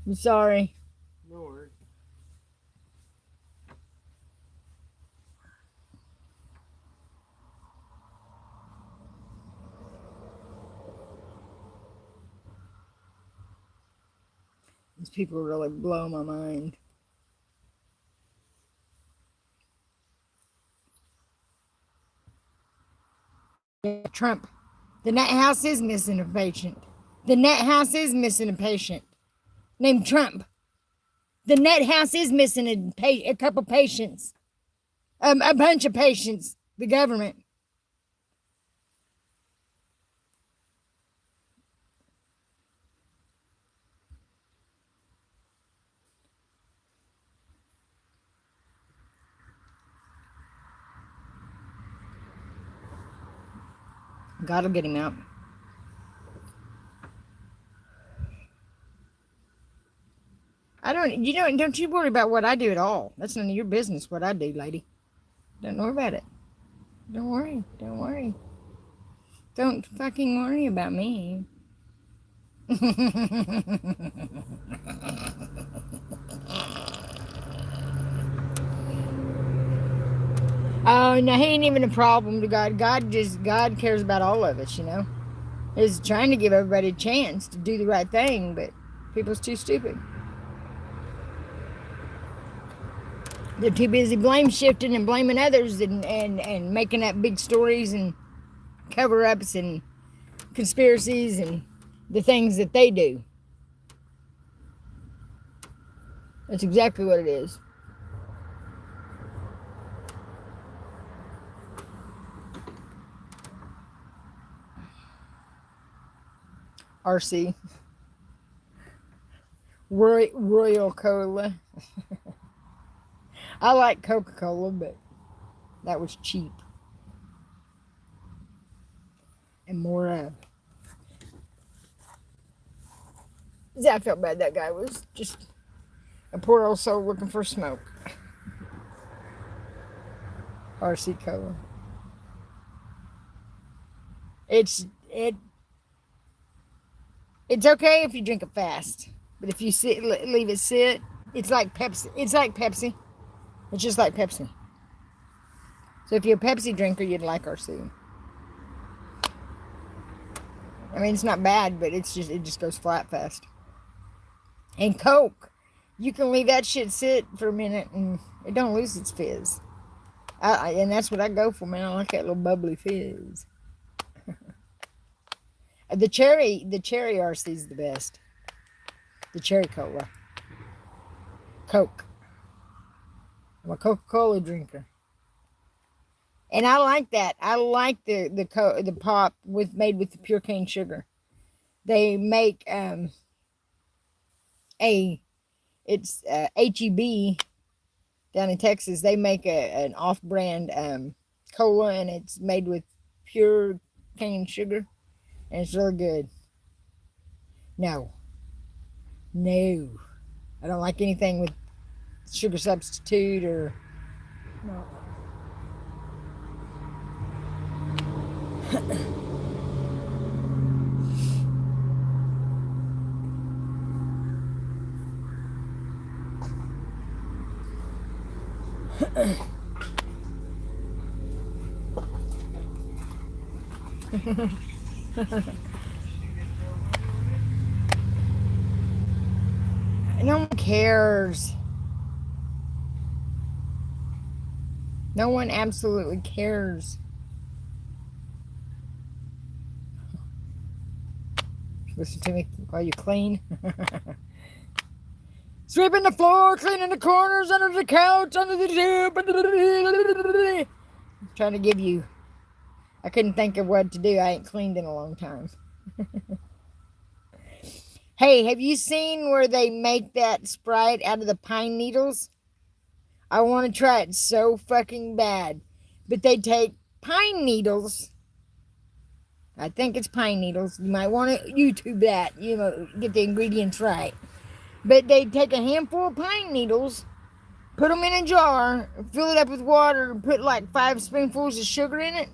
I'm sorry. No worries. These people really blow my mind. Yeah, Trump. The Nut House is missing a patient. The Nut House is missing a patient named Trump. The Nut House is missing a couple patients. A bunch of patients. The government. God will get him out. I don't, don't you worry about what I do at all. That's none of your business what I do, lady. Don't worry about it. Don't worry. Don't worry. Don't fucking worry about me. Oh, no, he ain't even a problem to God. God cares about all of us, you know. He's trying to give everybody a chance to do the right thing, but people's too stupid. They're too busy blame shifting and blaming others and making up big stories and cover ups and conspiracies and the things that they do. That's exactly what it is. RC. Royal Cola. I like Coca Cola, but that was cheap. And more I felt bad that guy was just a poor old soul looking for smoke. RC Cola. It's it it's okay if you drink it fast, but if you leave it sit, it's like Pepsi. It's like Pepsi. It's just like Pepsi. So if you're a Pepsi drinker, you'd like RC. I mean, it's not bad, but it just goes flat fast. And Coke, you can leave that shit sit for a minute and it don't lose its fizz. And that's what I go for, man. I like that little bubbly fizz. The cherry RC is the best. The cherry cola, Coke. I'm a Coca-Cola drinker, and I like that. I like the pop made with the pure cane sugar. They make a it's HEB down in Texas. They make an off-brand cola, and it's made with pure cane sugar, and it's really good. No, no, I don't like anything with sugar substitute or no. No one cares. No one absolutely cares. Listen to me while you clean. Sweeping the floor, cleaning the corners, under the couch, under the tube. Trying to give you. I couldn't think of what to do. I ain't cleaned in a long time. Hey, have you seen where they make that Sprite out of the pine needles? I want to try it so fucking bad. But they take pine needles. I think it's pine needles. You might want to YouTube that, get the ingredients right. But they take a handful of pine needles, put them in a jar, fill it up with water, put like 5 spoonfuls of sugar in it,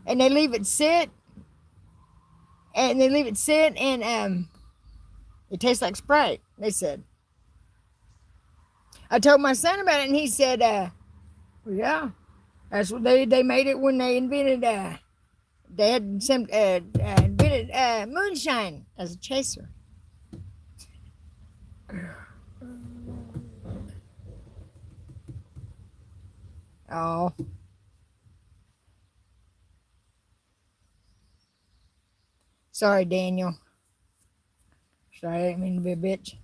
and they leave it sit. And It tastes like Sprite, they said. I told my son about it, and he said, well, yeah, that's what they made it when they invented, they had some, invented moonshine as a chaser. Oh, sorry, Daniel. Sorry, I didn't mean to be a bitch.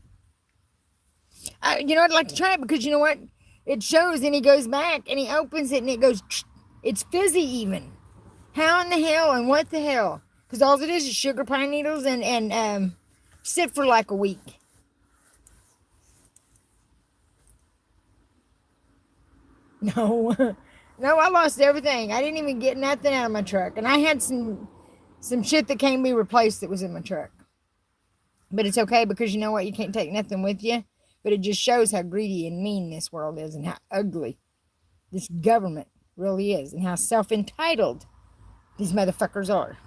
I'd like to try it because you know what? It shows, and he goes back and he opens it and it goes, it's fizzy even. How in the hell and what the hell? Because all it is sugar pine needles and sit for like a week. No, no, I lost everything. I didn't even get nothing out of my truck, and I had some shit that can't be replaced that was in my truck. But it's okay because you know what? You can't take nothing with you. But it just shows how greedy and mean this world is and how ugly this government really is and how self entitled these motherfuckers are.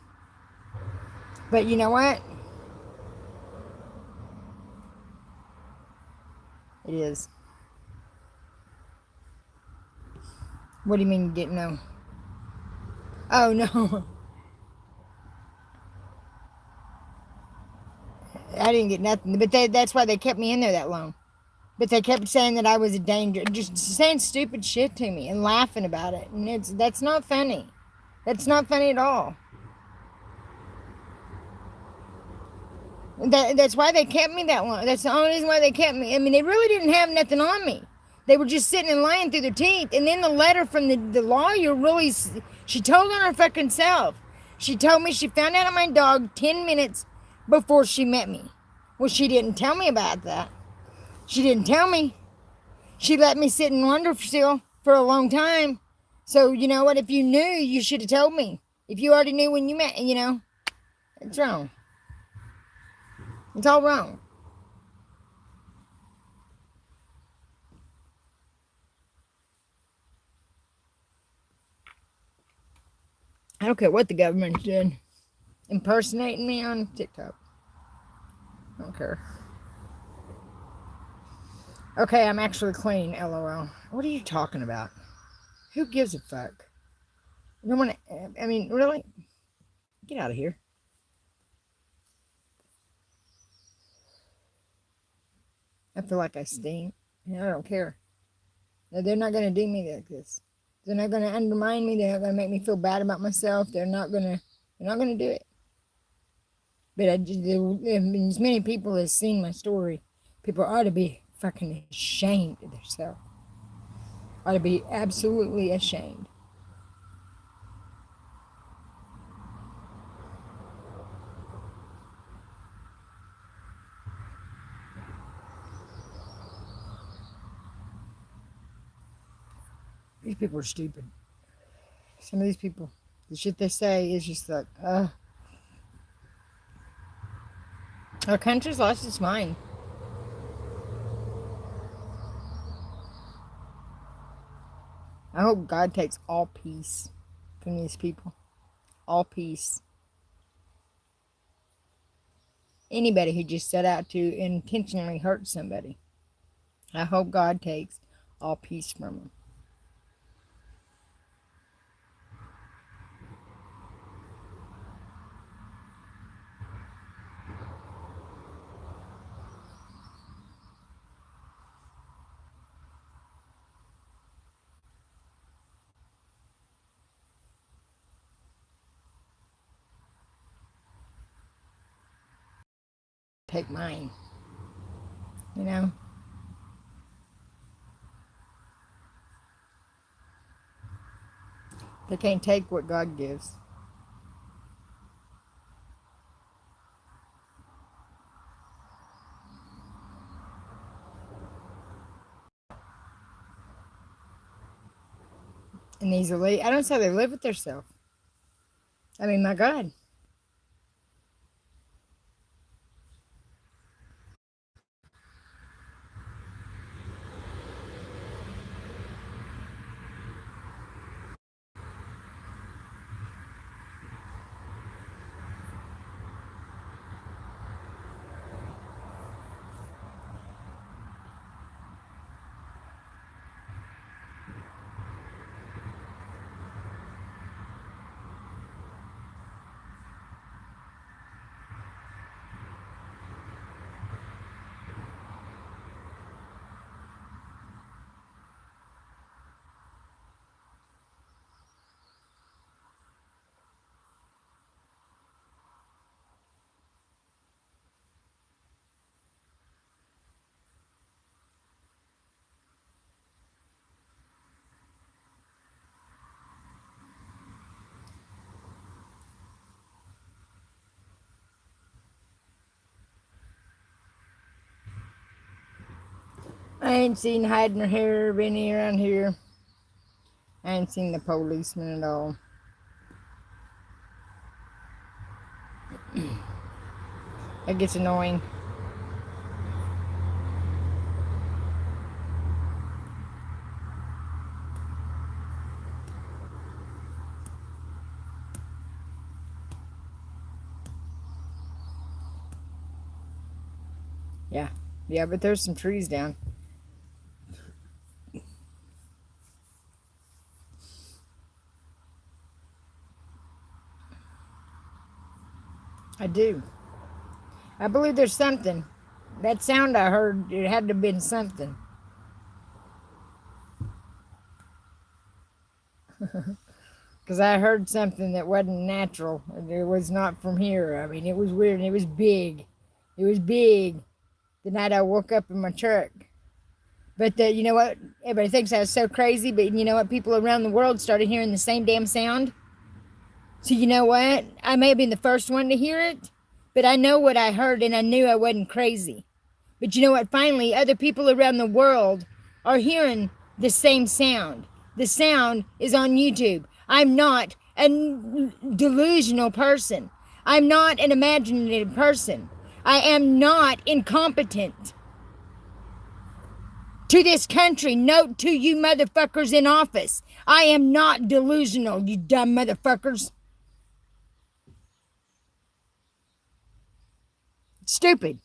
But you know what? It is. What do you mean you didn't know? Oh, no. I didn't get nothing. But that's why they kept me in there that long. But they kept saying that I was a danger, just saying stupid shit to me and laughing about it. And that's not funny. That's not funny at all. That's why they kept me that long. That's the only reason why they kept me. I mean, they really didn't have nothing on me. They were just sitting and lying through their teeth. And then the letter from the lawyer really, she told on her fucking self. She told me she found out on my dog 10 minutes before she met me. Well, she didn't tell me about that. She didn't tell me. She let me sit and wonder still for a long time. So, you know what? If you knew, you should have told me. If you already knew when you met, it's wrong. It's all wrong. I don't care what the government's doing. Impersonating me on TikTok. I don't care. Okay, I'm actually clean, lol. What are you talking about? Who gives a fuck? No one, I mean, really? Get out of here. I feel like I stink. I don't care. They're not going to do me like this. They're not going to undermine me. They're not going to make me feel bad about myself. They're not going to do it. But as many people have seen my story, people ought to be fucking ashamed of themselves. Ought to be absolutely ashamed. These people are stupid. Some of these people, the shit they say is just like, our country's lost its mind. I hope God takes all peace from these people. All peace. Anybody who just set out to intentionally hurt somebody. I hope God takes all peace from them. Take mine. You know? They can't take what God gives. And these elite, I don't say they live with themselves. I mean, my God. I ain't seen hiding her hair of any around here. I ain't seen the policeman at all. That gets annoying. Yeah. Yeah, but there's some trees down. I do. I believe there's something. That sound I heard, it had to have been something. Because I heard something that wasn't natural. It was not from here. I mean, it was weird and it was big. It was big the night I woke up in my truck. But you know what? Everybody thinks I was so crazy, but you know what? People around the world started hearing the same damn sound. So you know what? I may have been the first one to hear it, but I know what I heard and I knew I wasn't crazy. But you know what? Finally, other people around the world are hearing the same sound. The sound is on YouTube. I'm not a delusional person. I'm not an imaginative person. I am not incompetent to this country. Note to you motherfuckers in office. I am not delusional, you dumb motherfuckers. Stupid.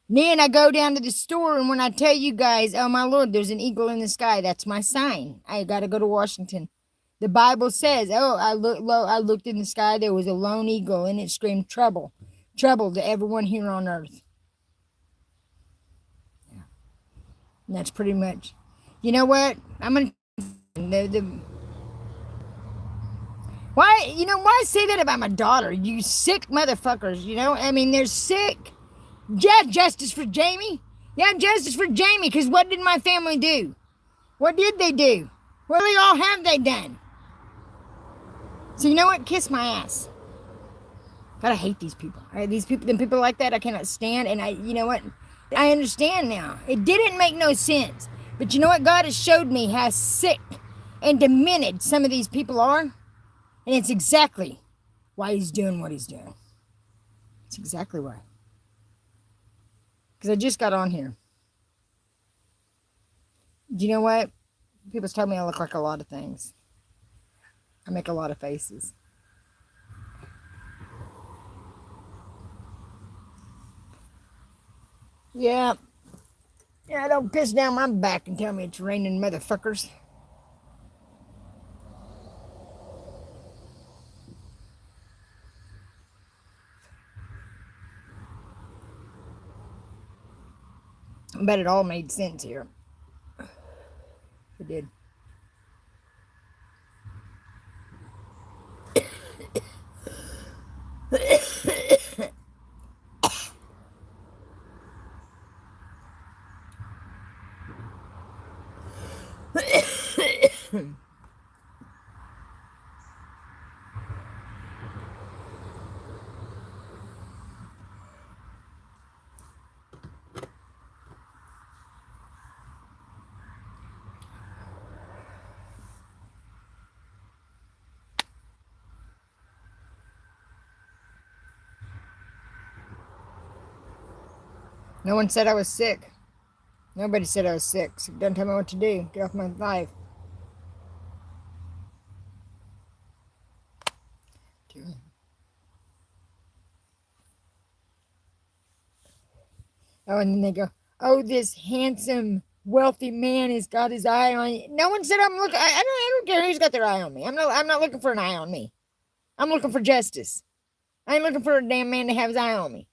Then I go down to the store, and when I tell you guys, oh my Lord, there's an eagle in the sky, that's my sign. I got to go to Washington. The Bible says, oh, I looked in the sky, there was a lone eagle, and it screamed trouble, trouble to everyone here on earth. Yeah. And that's pretty much. You know what? I'm gonna. Why? You know why say that about my daughter? You sick motherfuckers. You know, I mean, they're sick. Yeah, justice for Jamie. Yeah, justice for Jamie, because what did my family do? What did they do? What really all have they done? So you know what? Kiss my ass. God, I hate these people. These people, them people like that, I cannot stand. And you know what? I understand now. It didn't make no sense. But you know what? God has showed me how sick and demented some of these people are. And it's exactly why he's doing what he's doing. It's exactly why. Because I just got on here. Do you know what? People tell me I look like a lot of things. I make a lot of faces. Yeah. Yeah, don't piss down my back and tell me it's raining, motherfuckers. But it all made sense here. It did. No one said I was sick. Nobody said I was sick. So don't tell me what to do. Get off my life. Oh, and then they go, oh, this handsome, wealthy man has got his eye on you. No one said I'm looking. I don't care who's got their eye on me. I'm not looking for an eye on me. I'm looking for justice. I ain't looking for a damn man to have his eye on me.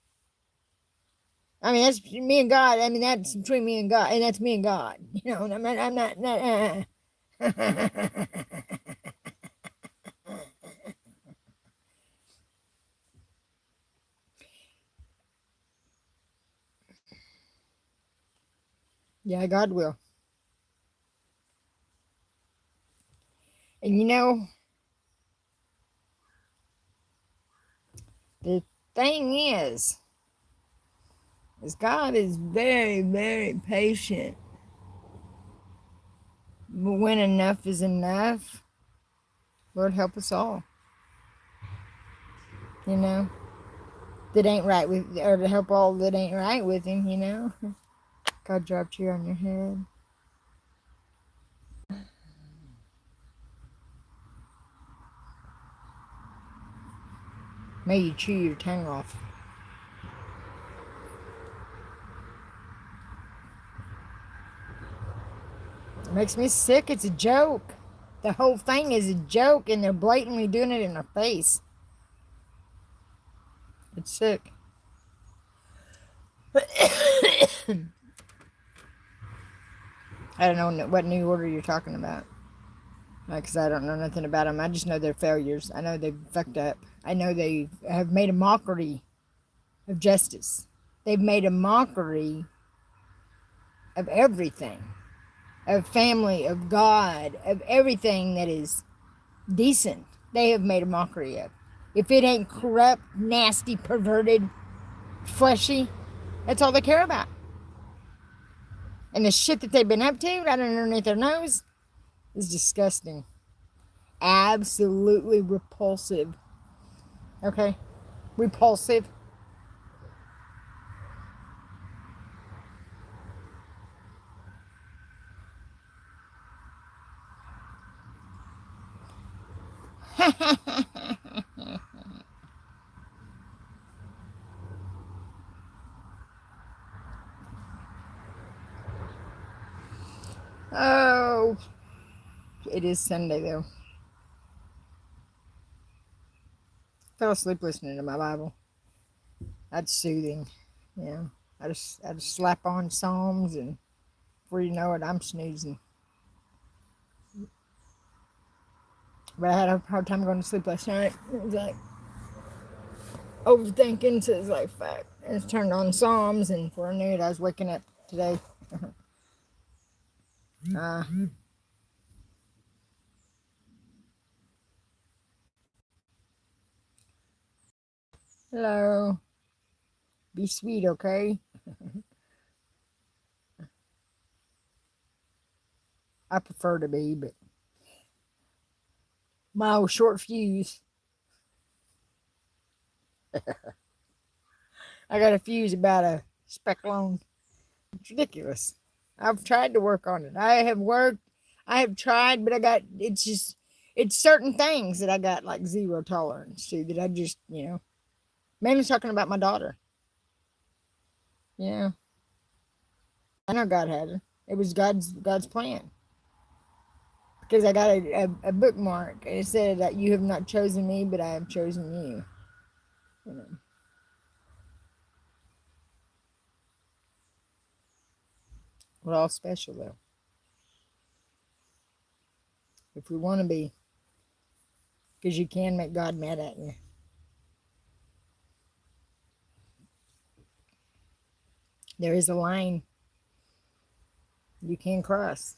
I mean, that's me and God. I mean, that's between me and God, and that's me and God. You know, I'm not. Yeah, God will. And you know, the thing is Because God is very, very patient. But when enough is enough, Lord help us all. You know? That ain't right with, or to help all that ain't right with him, you know? God dropped you on your head. May you chew your tongue off. It makes me sick. It's a joke. The whole thing is a joke, and they're blatantly doing it in our face. It's sick. I don't know what new order you're talking about. Because I don't know nothing about them. I just know they're failures. I know they've fucked up. I know they have made a mockery of justice. They've made a mockery of everything, of family, of God, of everything that is decent. They have made a mockery of. If it ain't corrupt, nasty, perverted, fleshy, that's all they care about. And the shit that they've been up to, right underneath their nose, is disgusting. Absolutely repulsive. Okay? Repulsive. Oh, it is Sunday though. Fell asleep listening to my Bible. That's soothing. Yeah. I just slap on Psalms, and before you know it, I'm snoozing. But I had a hard time going to sleep last night. It was like overthinking, so it's like fuck. I just turned on Psalms, and before I knew it, I was waking up today. uh, Hello. Be sweet, okay? I prefer to be, but my old short fuse. I got a fuse about a speck long. It's ridiculous. I've tried to work on it. I have worked. I have tried, but it's just, it's certain things that I got like zero tolerance to that I just, mainly talking about my daughter. Yeah. I know God had her. It was God's plan. Because I got a bookmark. And it said that you have not chosen me, but I have chosen you. You know. We're all special though. If we want to be. Because you can make God mad at you. There is a line you can cross.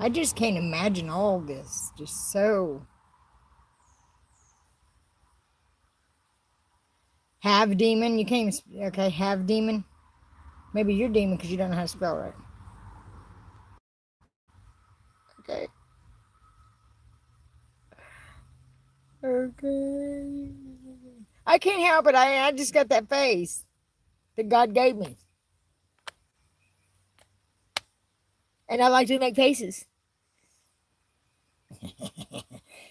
I just can't imagine all this. Just so. Have demon. You can't even. Okay, have demon. Maybe you're demon because you don't know how to spell right. Okay. Okay. I can't help it. I just got that face that God gave me. And I like to make faces.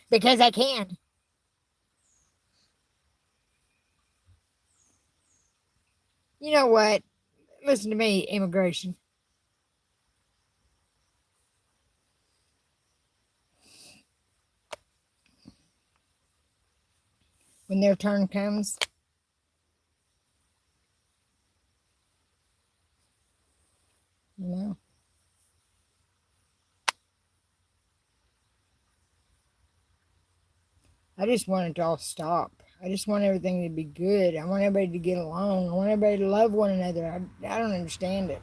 Because I can. You know what? Listen to me, immigration. When their turn comes, you know. I just want it to all stop. I just want everything to be good. I want everybody to get along. I want everybody to love one another. I don't understand it.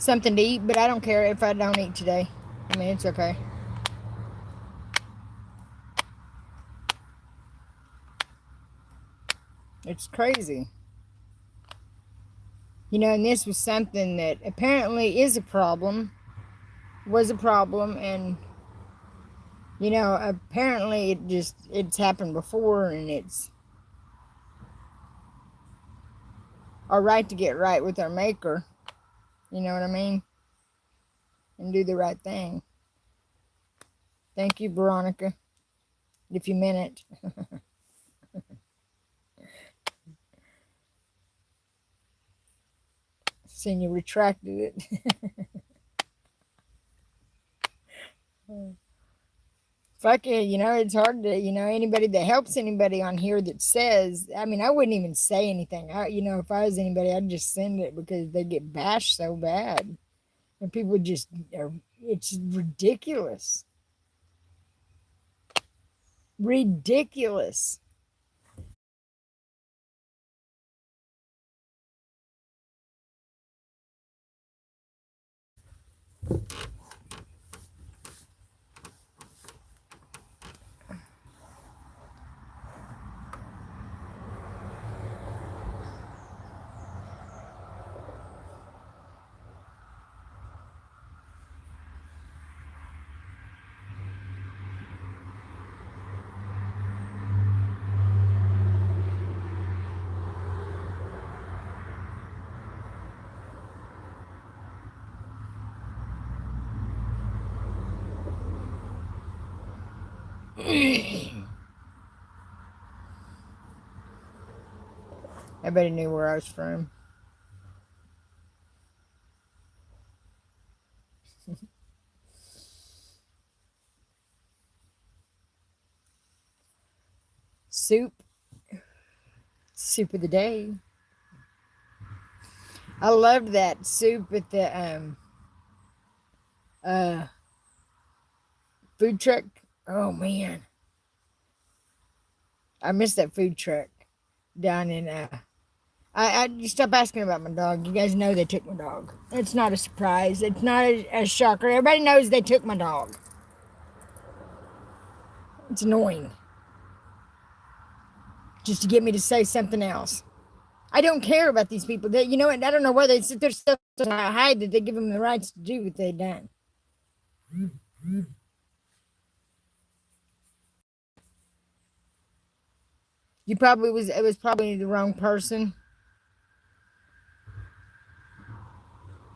something to eat, but I don't care if I don't eat today. I mean, it's okay. It's crazy. You know, and this was something that apparently is a problem, was a problem, and, you know, apparently it's happened before, and it's our right to get right with our Maker. You know what I mean? And do the right thing. Thank you, Veronica, if you meant it. Seeing you retracted it. Fuck it, you know, it's hard to, you know, anybody that helps anybody on here that says, I mean, I wouldn't even say anything. You know, if I was anybody, I'd just send it because they get bashed so bad. And people just, it's ridiculous. Ridiculous. Everybody knew where I was from. Soup. Soup of the day. I loved that soup at the uh food truck. Oh man. I miss that food truck down in I you stop asking about my dog. You guys know they took my dog. It's not a surprise. It's not a shocker. Everybody knows they took my dog. It's annoying. Just to get me to say something else. I don't care about these people. They, you know what? I don't know why they sit there so hide that they give them the rights to do what they done. You probably was. It was probably the wrong person,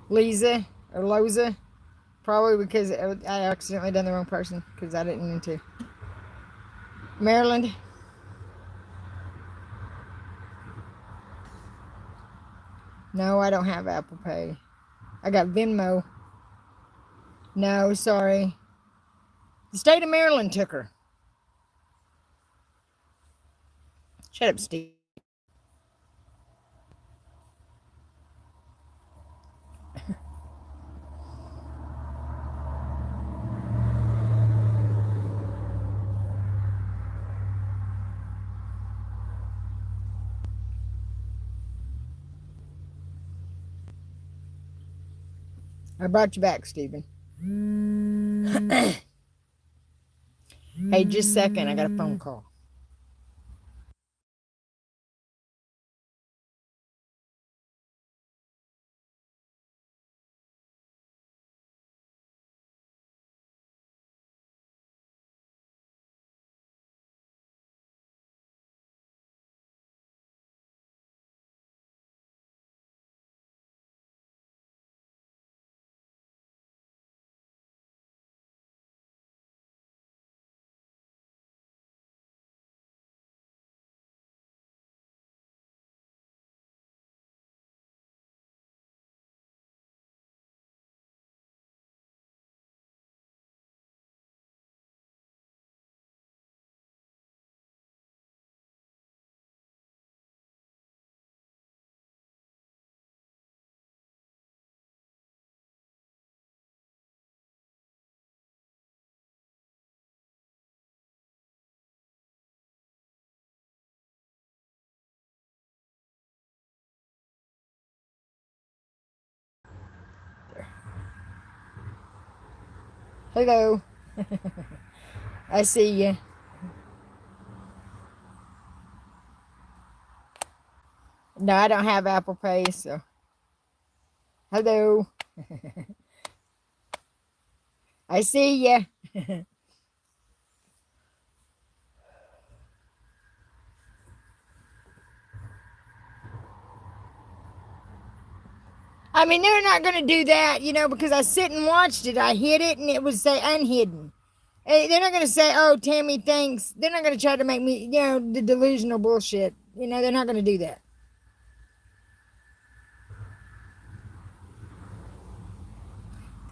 Lisa or Loza. Probably because I accidentally done the wrong person because I didn't mean to. Maryland. No, I don't have Apple Pay. I got Venmo. No, sorry. The state of Maryland took her. Shut up, Steve. I brought you back, Stephen. Hey, just a second. I got a phone call. Hello. I see you. No, I don't have Apple Pay, so hello. I see you. I mean, they're not going to do that, because I sit and watched it. I hit it and it would say unhidden. They're not going to say, oh, Tammy, thanks. They're not going to try to make me, the delusional bullshit. They're not going to do that.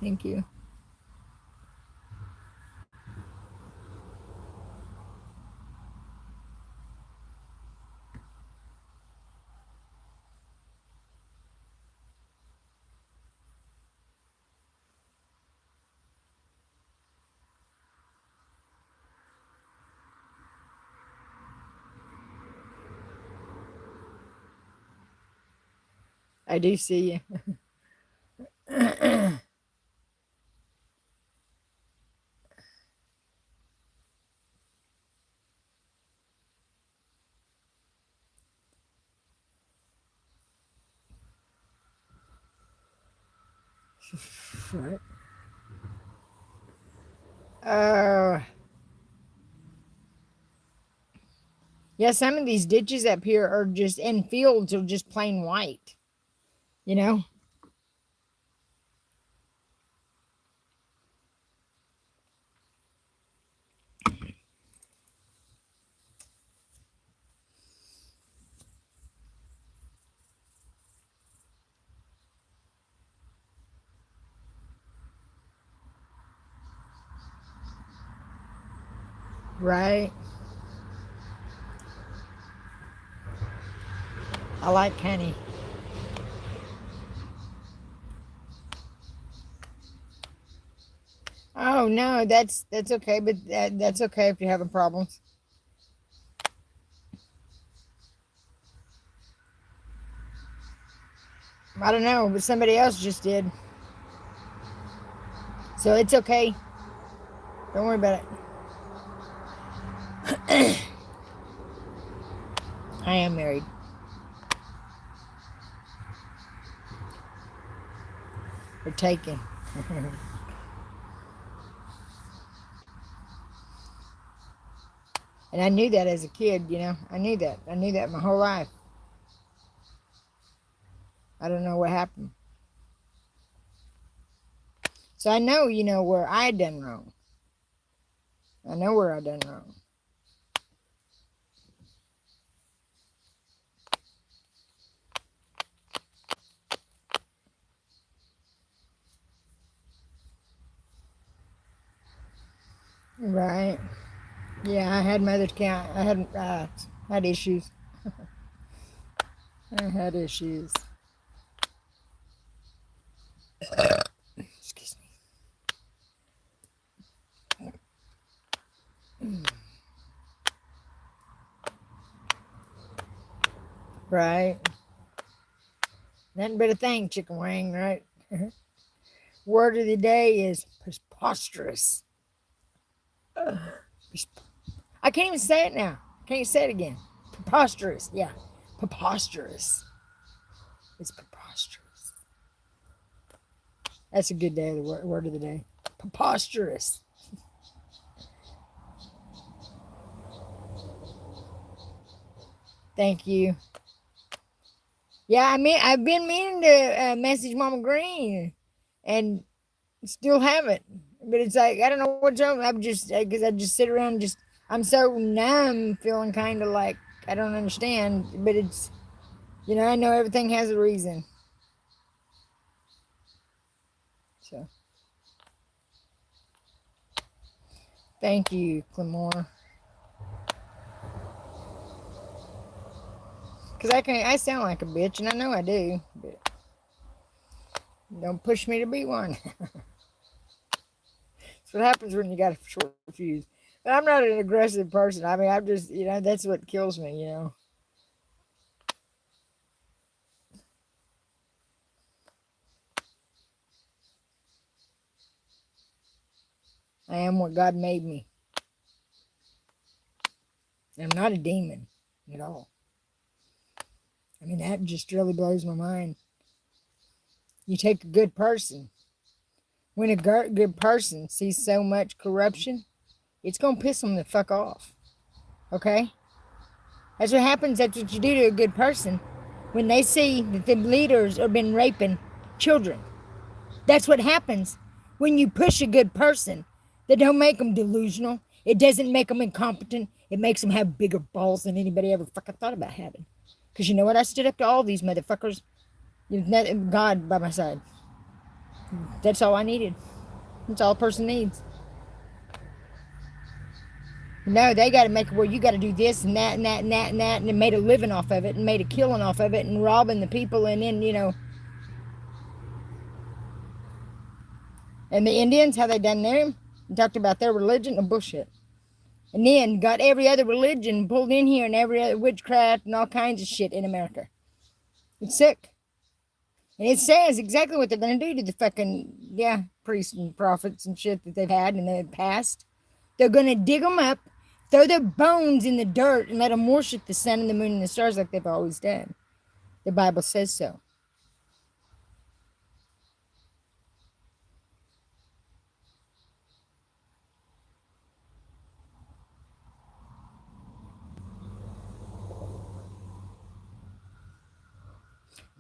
Thank you. I do see you. What? Uh, yeah, some of these ditches up here are just in fields are just plain white, you know? Right. I like honey. Oh no, that's okay, but that's okay if you're having problems. I don't know, but somebody else just did, so it's okay. Don't worry about it. I am married. We're taken. And I knew that as a kid. I knew that. I knew that my whole life. I don't know what happened. So I know, where I done wrong. I know where I done wrong. Right. Yeah, I had mother's count. I had issues. I had issues. Excuse me. Right. Nothing but a thing, chicken wing, right? Word of the day is preposterous. I can't even say it now. Can't say it again. Preposterous. Yeah. Preposterous. It's preposterous. That's a good day, the word of the day. Preposterous. Thank you. Yeah, I mean, I've been meaning to message Mama Green and still haven't. But it's like, I don't know what's wrong. I'm just, because I just sit around and just, I'm so numb, feeling kind of like I don't understand. But it's, I know everything has a reason. So, thank you, Clemore. Because I sound like a bitch, and I know I do. But don't push me to be one. That's what happens when you got a short fuse. But I'm not an aggressive person. I mean, I'm just, that's what kills me. I am what God made me. I'm not a demon at all. I mean, that just really blows my mind. You take a good person. When a good person sees so much corruption, it's going to piss them the fuck off. Okay? That's what happens. That's what you do to a good person. When they see that the leaders have been raping children. That's what happens when you push a good person. That don't make them delusional. It doesn't make them incompetent. It makes them have bigger balls than anybody ever fucking thought about having. Because you know what? I stood up to all these motherfuckers. God by my side. That's all I needed. That's all a person needs. No, they got to make it where you got to do this and that and that and that and that, and made a living off of it and made a killing off of it and robbing the people, and then, and the Indians, how they done them, and talked about their religion and bullshit. And then got every other religion pulled in here and every other witchcraft and all kinds of shit in America. It's sick. And it says exactly what they're going to do to the fucking, priests and prophets and shit that they've had in the past. They're going to dig them up, throw their bones in the dirt, and let them worship the sun and the moon and the stars like they've always done. The Bible says so.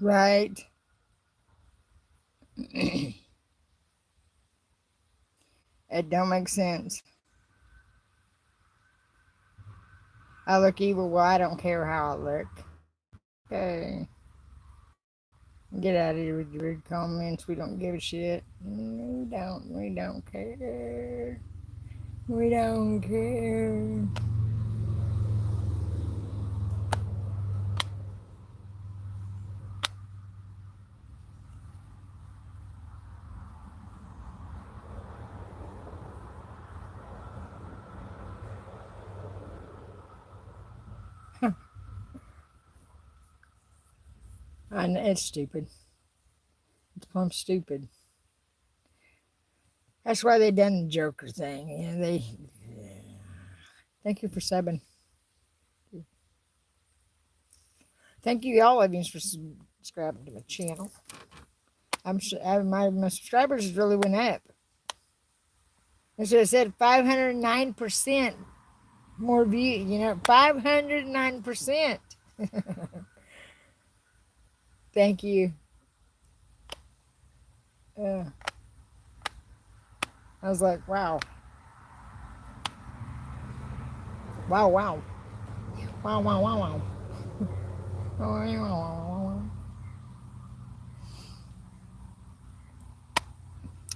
Right. It don't make sense. I look evil. Well, I don't care how I look. Okay. Get out of here with your weird comments. We don't give a shit. No, we don't. We don't care. We don't care. It's stupid. It's plumb stupid. That's why they done the Joker thing. Thank you for subbing. Thank you, all of you, for subscribing to my channel. My subscribers really went up. I should have said 509% more views. 509%. Thank you. I was like, wow. Wow, wow. Wow, wow, wow, wow.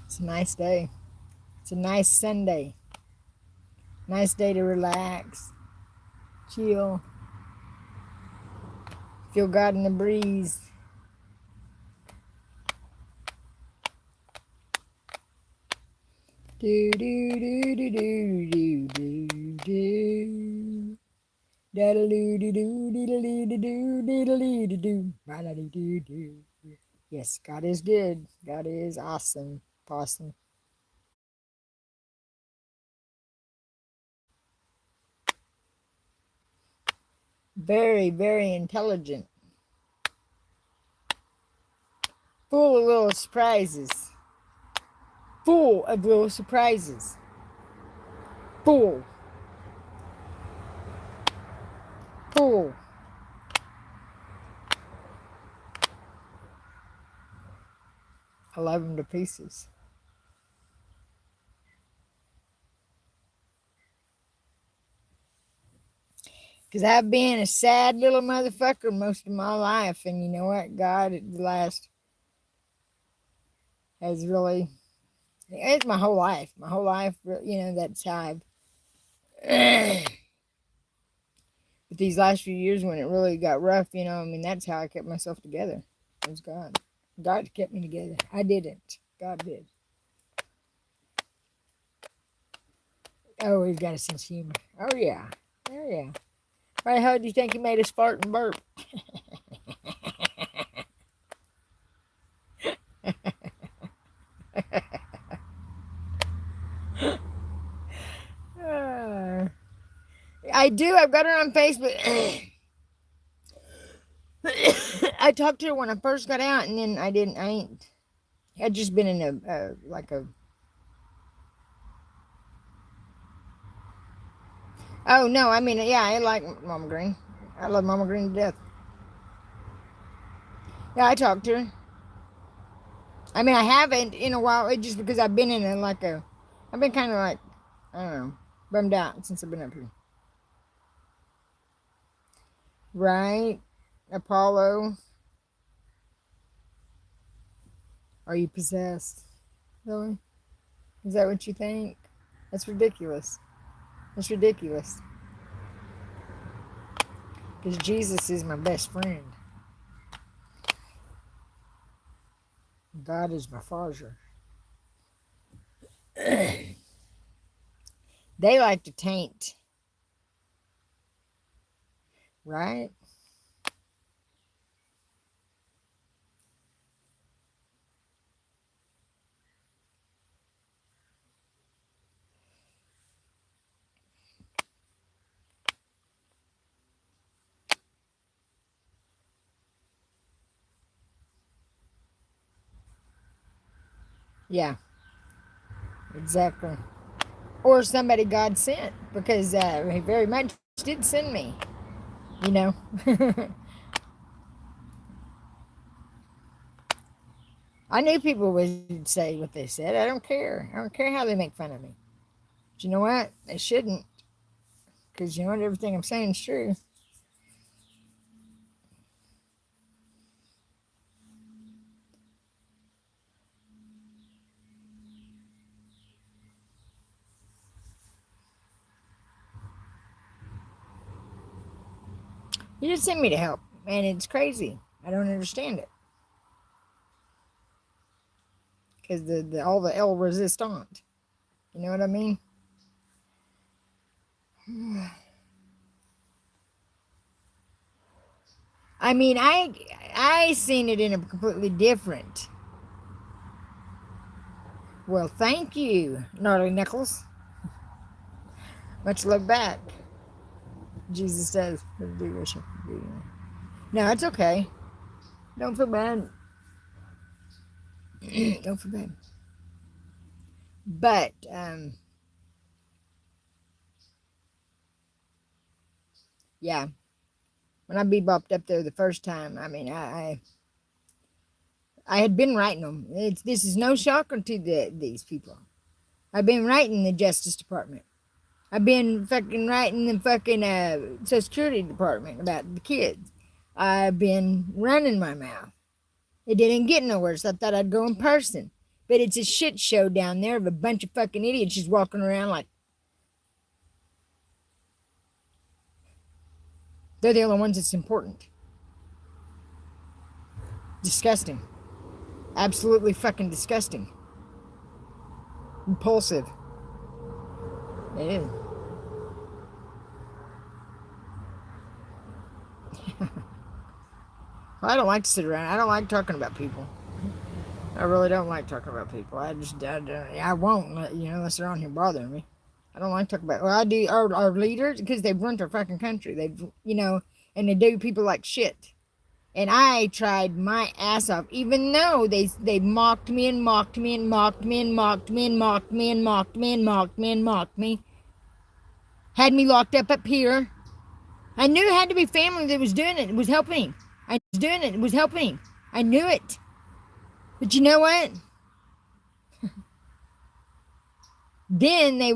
It's a nice day. It's a nice Sunday. Nice day to relax, chill, feel God in the breeze. Do do do do do do do do. Daddle do do do diddle do do diddle do do do do. Yes, God is good. God is awesome. Awesome. Very, very intelligent. Full of little surprises. Full of little surprises. Full. Full. I love them to pieces. Because I've been a sad little motherfucker most of my life. And you know what? God at the last has really, it's my whole life. My whole life, that's how I've, but these last few years when it really got rough, that's how I kept myself together. It was God. God kept me together. I didn't. God did. Oh, he's got a sense of humor. Oh, yeah. Oh, yeah. Why the hell do you think he made us fart and burp? I do. I've got her on Facebook. I talked to her when I first got out, and then I didn't. I ain't. I'd just been in a like a. Oh no! I mean, yeah, I like Mama Green. I love Mama Green to death. Yeah, I talked to her. I mean, I haven't in a while, just because I've been in a like a. I've been kind of like, I don't know, bummed out since I've been up here. Right, Apollo. Are you possessed? Really? Is that what you think? That's ridiculous. That's ridiculous. Because Jesus is my best friend. God is my father. They like to taint, right? Yeah, exactly. Or somebody God sent, because he very much did send me, you know. I knew people would say what they said. I don't care. I don't care how they make fun of me. But you know what? They shouldn't, because you know what? Everything I'm saying is true. You just sent me to help, and it's crazy. I don't understand it, because the all the L resistant. You know what I mean? I mean, I seen it in a completely different. Well, thank you, Gnarly Nichols. Much love back. Jesus says, "Do what you do." No, it's okay. Don't feel bad. Don't feel bad. But yeah, when I bebopped up there the first time, I mean, I had been writing them. This is no shocker to these people. I've been writing the Justice Department. I've been fucking writing the fucking Social Security Department about the kids. I've been running my mouth. It didn't get nowhere, so I thought I'd go in person. But it's a shit show down there of a bunch of fucking idiots just walking around like they're the only ones that's important. Disgusting. Absolutely fucking disgusting. Impulsive. It is. I don't like to sit around. I don't like talking about people. I really don't like talking about people. I won't, unless they're on here bothering me. I don't like talking about. Well, I do our leaders because they've run our fucking country. And they do people like shit. And I tried my ass off, even though they mocked me and mocked me and mocked me and mocked me and mocked me and mocked me and mocked me and mocked me. Had me locked up here. I knew it had to be family that was doing it. It was helping him. I was doing it. It was helping him. I knew it. But you know what? Then they,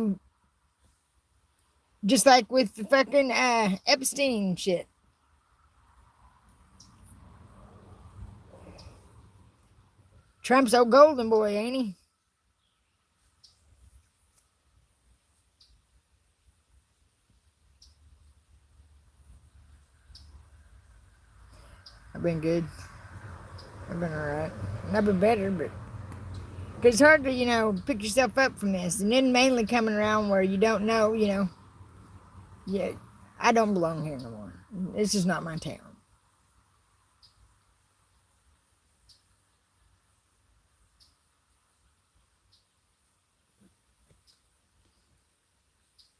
just like with the fucking Epstein shit. Trump's old golden boy, ain't he? I've been good. I've been alright. I've been better, but because it's hard to, pick yourself up from this. And then mainly coming around where you don't know, yeah, I don't belong here no more. This is not my town.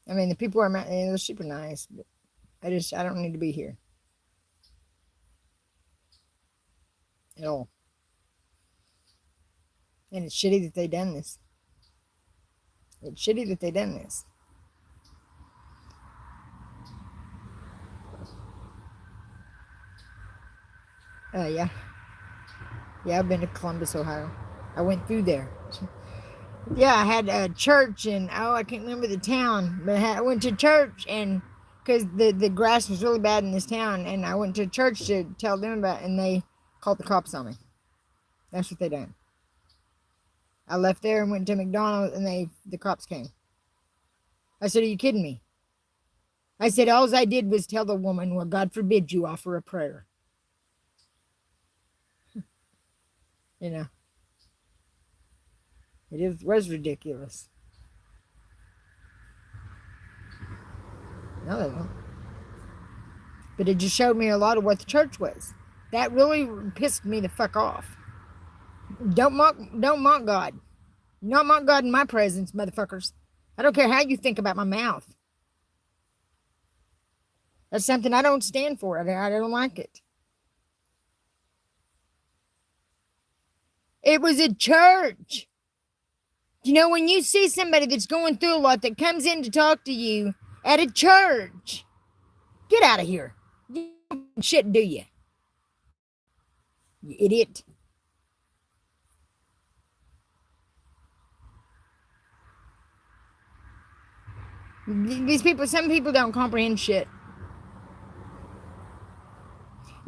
I mean, the people are they're super nice, but I don't need to be here at all. And it's shitty that they done this. It's shitty that they done this. Yeah. Yeah, I've been to Columbus, Ohio. I went through there. Yeah, I had a church and I can't remember the town, but I went to church and because the grass was really bad in this town, and I went to church to tell them about it, and they called the cops on me. That's what they done. I left there and went to McDonald's, and the cops came. I said, "Are you kidding me?" I said, "All I did was tell the woman, well, God forbid you offer a prayer." You know, was ridiculous. No, they don't. But it just showed me a lot of what the church was. That really pissed me the fuck off. Don't mock God. Not mock God in my presence, motherfuckers. I don't care how you think about my mouth. That's something I don't stand for. I don't like it. It was a church. You know, when you see somebody that's going through a lot that comes in to talk to you at a church, get out of here. You don't shit, do you? You idiot. Some people don't comprehend shit.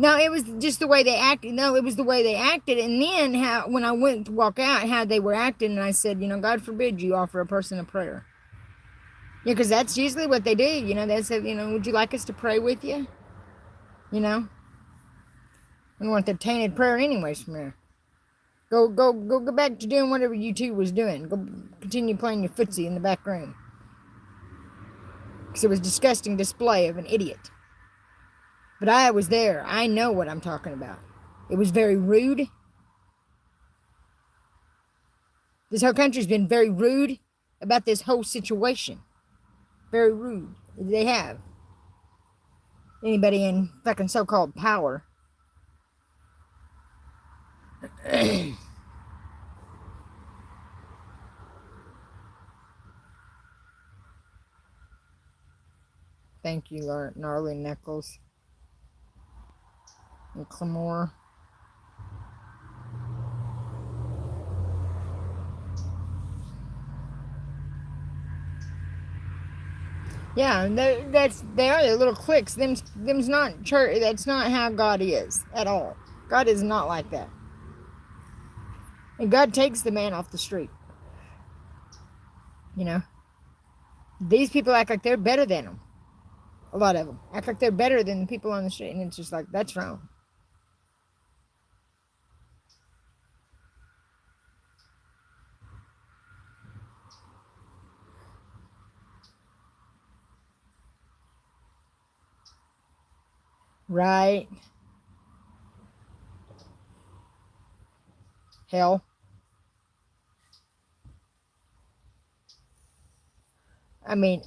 No, it was just the way they acted. No, it was the way they acted. And then when I went to walk out, how they were acting, and I said, God forbid you offer a person a prayer. Yeah, because that's usually what they do. They said, would you like us to pray with you? You know, we want the tainted prayer anyways from there. Go back to doing whatever you two was doing. Go continue playing your footsie in the back room. Because it was a disgusting display of an idiot. But I was there. I know what I'm talking about. It was very rude. This whole country's been very rude about this whole situation. Very rude. They have. Anybody in fucking so-called power. Thank you, Gnarly Knuckles. And Clamore. Yeah, they are little cliques. Them's not church. That's not how God is at all. God is not like that. And God takes the man off the street. These people act like they're better than them. A lot of them act like they're better than the people on the street, and it's just like, that's wrong. Right? Hell. I mean,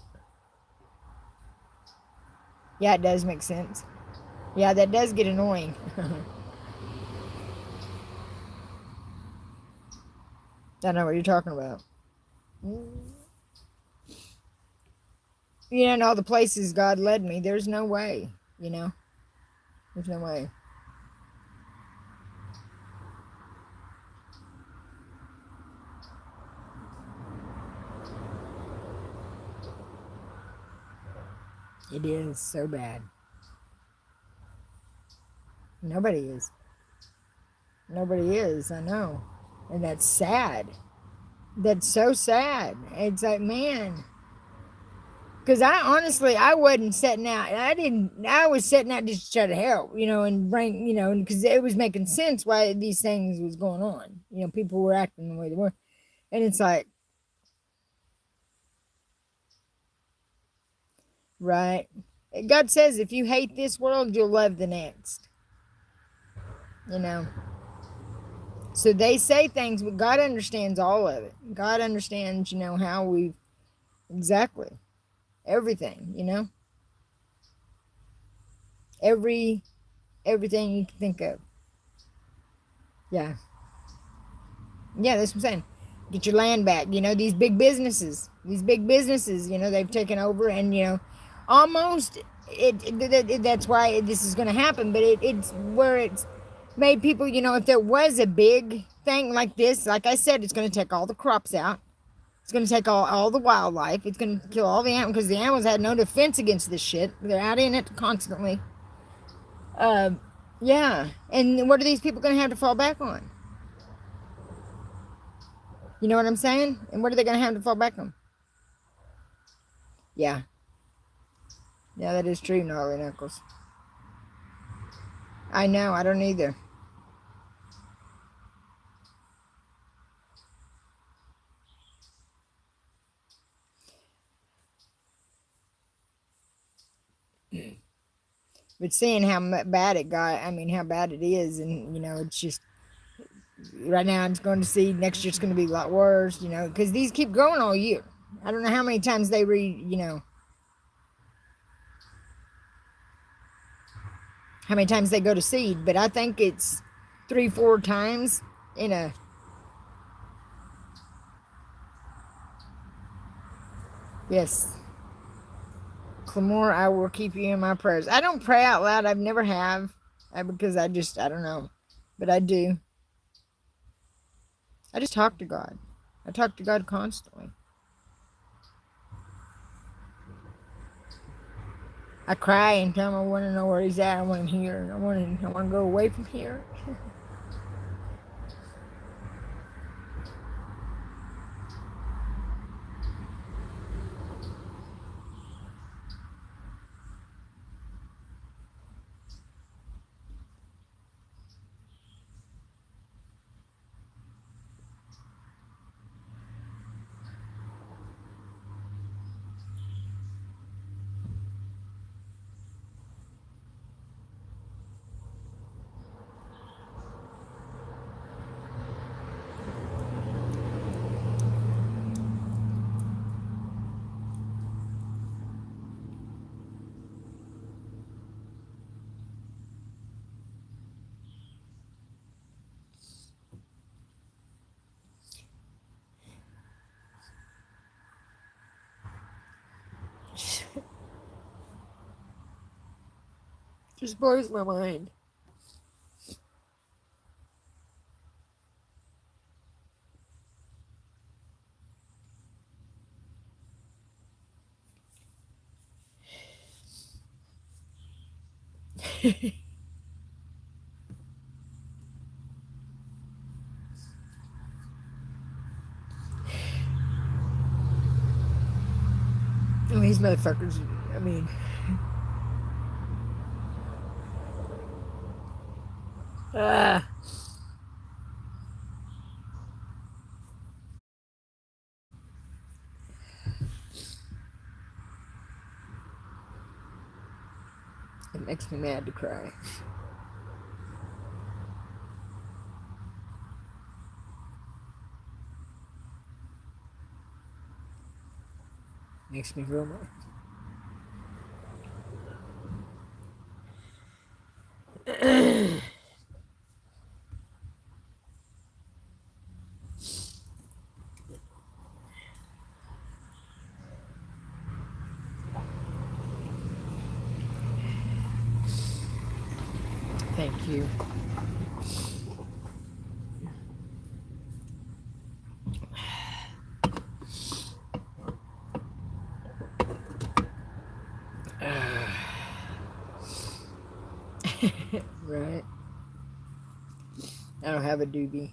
yeah, it does make sense. Yeah, that does get annoying. I know what you're talking about. And all the places God led me, there's no way, There's no way. It is so bad. Nobody is. Nobody is, I know. And that's sad. That's so sad. It's like, man. Because I wasn't setting out. I was setting out just to try to help, and bring, because it was making sense why these things was going on. People were acting the way they were. And it's like, right. God says if you hate this world, you'll love the next. So they say things, but God understands all of it. God understands, how we exactly. everything, you know, every everything you can think of. Yeah, yeah, that's what I'm saying. Get your land back. You know, these big businesses, you know, they've taken over, and you know, almost that's why this is going to happen. But it's where it's made people, you know, if there was a big thing like this, like I said, it's going to take all the crops out. It's going to take all the wildlife. It's going to kill all the animals because the animals had no defense against this shit. They're out in it constantly. Uh, yeah. And what are these people going to have to fall back on? You know what I'm saying? And what are they going to have to fall back on? Yeah. Yeah, that is true, gnarly knuckles. I know. I don't either. But seeing how bad it got, I mean, how bad it is, and you know, it's just right now it's going to see next year it's going to be a lot worse, you know, because these keep growing all year. I don't know how many times they you know, how many times they go to seed, but I think it's 3, 4 times in a. Yes, Clamore, I will keep you in my prayers. I don't pray out loud. I've never have, because I don't know, but I do. I just talk to God. I talk to God constantly. I cry and tell him I want to know where he's at. I want him here. I want to go away from here. Just blows my mind. I mean, these motherfuckers, I mean, ah, it makes me mad to cry. Makes me real mad. Thank you. Right. I don't have a doobie.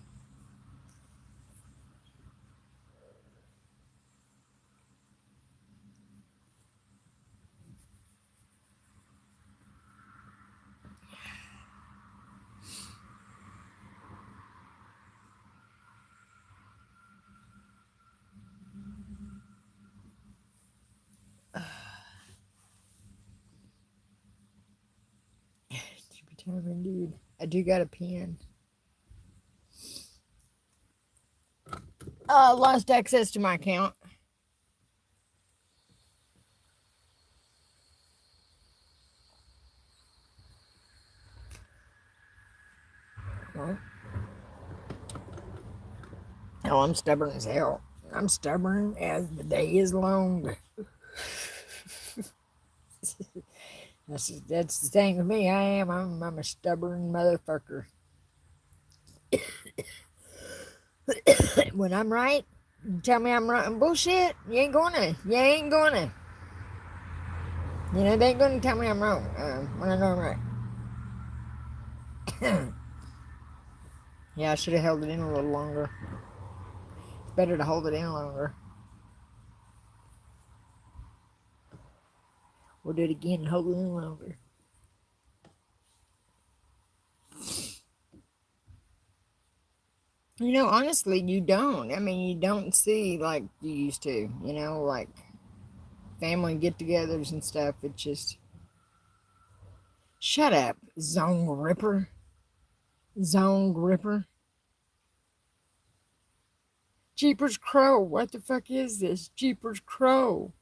Indeed. I do got a pen. Lost access to my account. Oh, I'm stubborn as hell. I'm stubborn as the day is long. That's the thing with me. I'm a stubborn motherfucker. When I'm right, you tell me I'm right. Bullshit. You ain't gonna. You ain't gonna. You know, they ain't gonna tell me I'm wrong when I know I'm right. Yeah, I should have held it in a little longer. It's better to hold it in longer. We'll do it again and hold it in longer. You know, honestly, you don't. I mean, you don't see like you used to. You know, like family get-togethers and stuff. It's just shut up, zone ripper, zone ripper. Jeepers Crow. What the fuck is this? Jeepers Crow.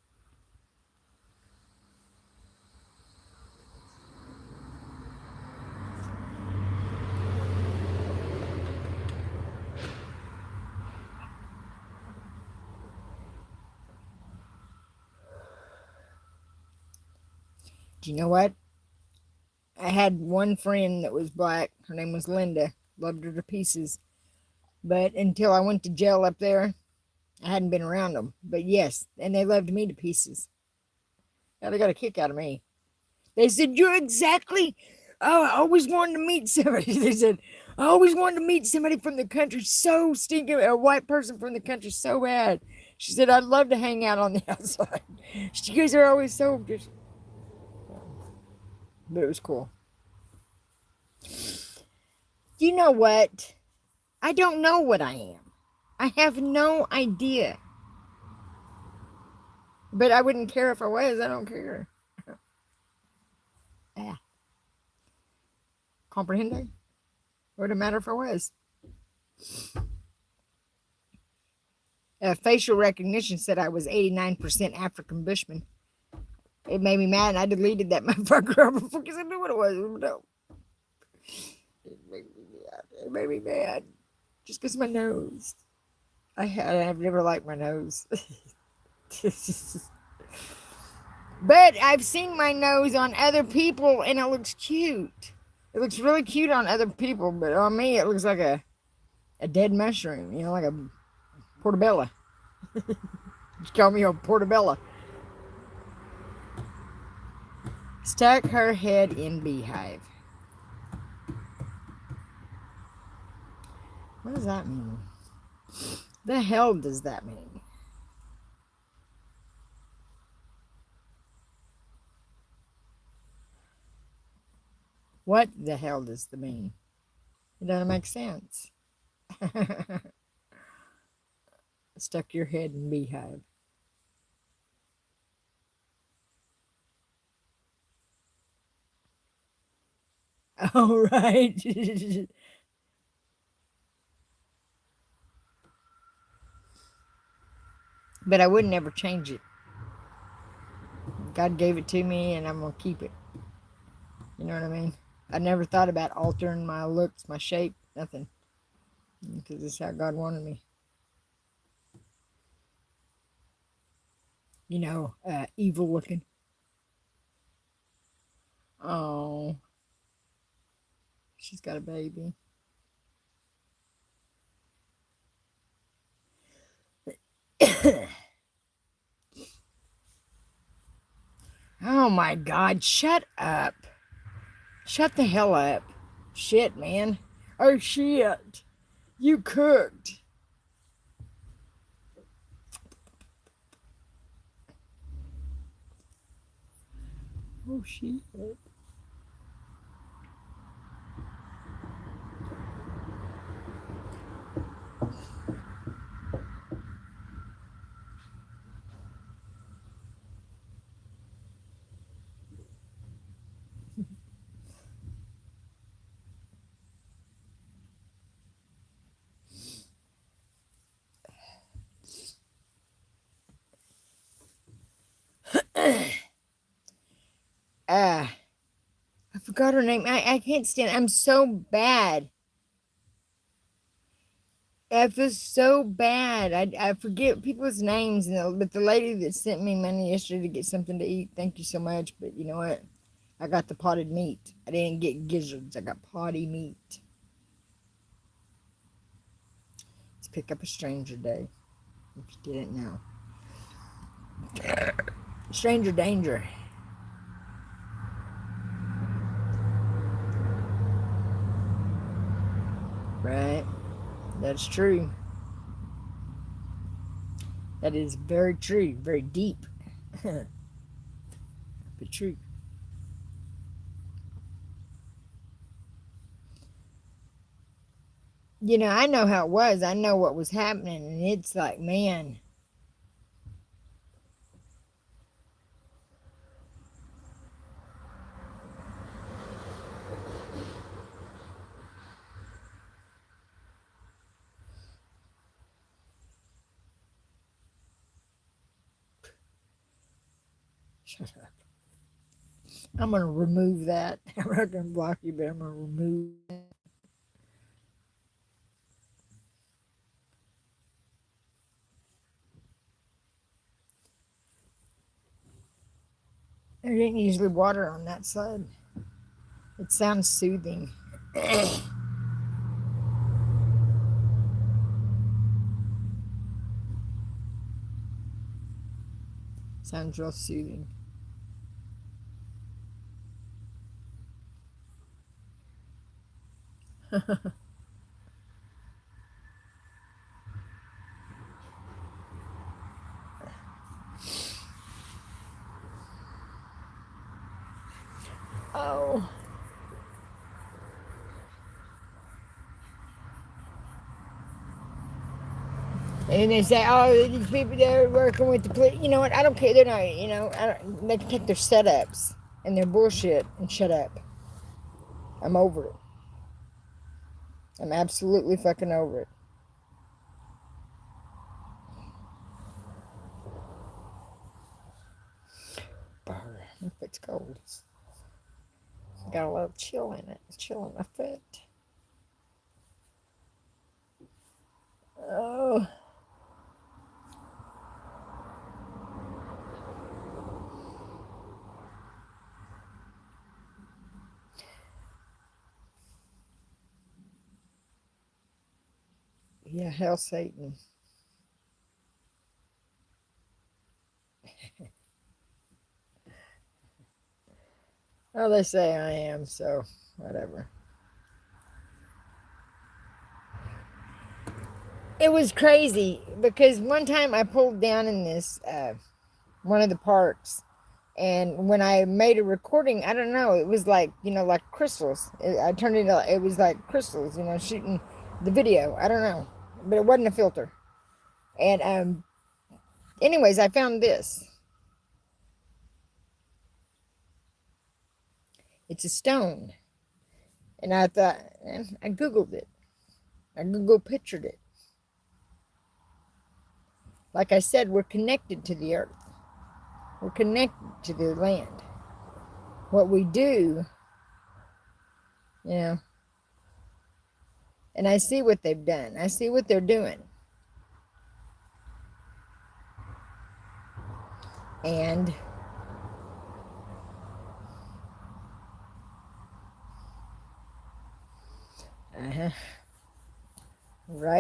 Do you know what? I had one friend that was black. Her name was Linda. Loved her to pieces. But until I went to jail up there, I hadn't been around them. But yes, and they loved me to pieces. Yeah, they got a kick out of me. They said, "You're exactly." Oh, I always wanted to meet somebody. They said, "I always wanted to meet somebody from the country so stinking, a white person from the country so bad." She said, "I'd love to hang out on the outside." She goes, "They're always so just," but it was cool. You know what? I don't know what I am. I have no idea. But I wouldn't care if I was. I don't care. Yeah. Comprehende? What would it matter if I was? Facial recognition said I was 89% African Bushman. It made me mad, and I deleted that motherfucker because I knew what it was. No. It made me mad. It made me mad. Just because my nose. I've never liked my nose. But I've seen my nose on other people, and it looks cute. It looks really cute on other people, but on me, it looks like a dead mushroom, you know, like a portobello. Just call me a portobello. Stuck her head in beehive. What does that mean? The hell does that mean? What the hell does that mean? It doesn't make sense. Stuck your head in beehive. All right. But I would never change it. God gave it to me, and I'm gonna keep it. You know what I mean? I never thought about altering my looks, my shape, nothing, because it's how God wanted me. You know, evil looking. Oh, she's got a baby. Oh my God, shut up. Shut the hell up. Shit, man. Oh shit. You cooked. Oh shit. Ah, I forgot her name. I can't stand it. I'm so bad. I feel so bad. I forget people's names, but the lady that sent me money yesterday to get something to eat, thank you so much. But you know what? I got the potted meat. I didn't get gizzards. I got potty meat. Let's pick up a stranger day, if you didn't know. Stranger danger. Right? That's true. That is very true. Very deep. But true. You know, I know how it was. I know what was happening. And it's like, man, shut up. I'm going to remove that. I'm not going to block you, but I'm going to remove that. There ain't usually water on that side. It sounds soothing. Sounds real soothing. Oh. And they say, oh, these people that are working with the police. You know what? I don't care. They're not, they can take their setups and their bullshit and shut up. I'm over it. I'm absolutely fucking over it. Brr, my foot's cold. It's got a little chill in it. It's chill in my foot. Oh. Yeah, hell Satan. Well, they say I am, so whatever. It was crazy because one time I pulled down in this one of the parks, and when I made a recording, I don't know, it was like like crystals. I turned it. It was like crystals, shooting the video. I don't know, but it wasn't a filter. And anyways, I found this. It's a stone, and I thought, I googled it. I Google pictured it. Like I said, we're connected to the earth. We're connected to the land. What we do, you know, and I see what they've done. I see what they're doing. And right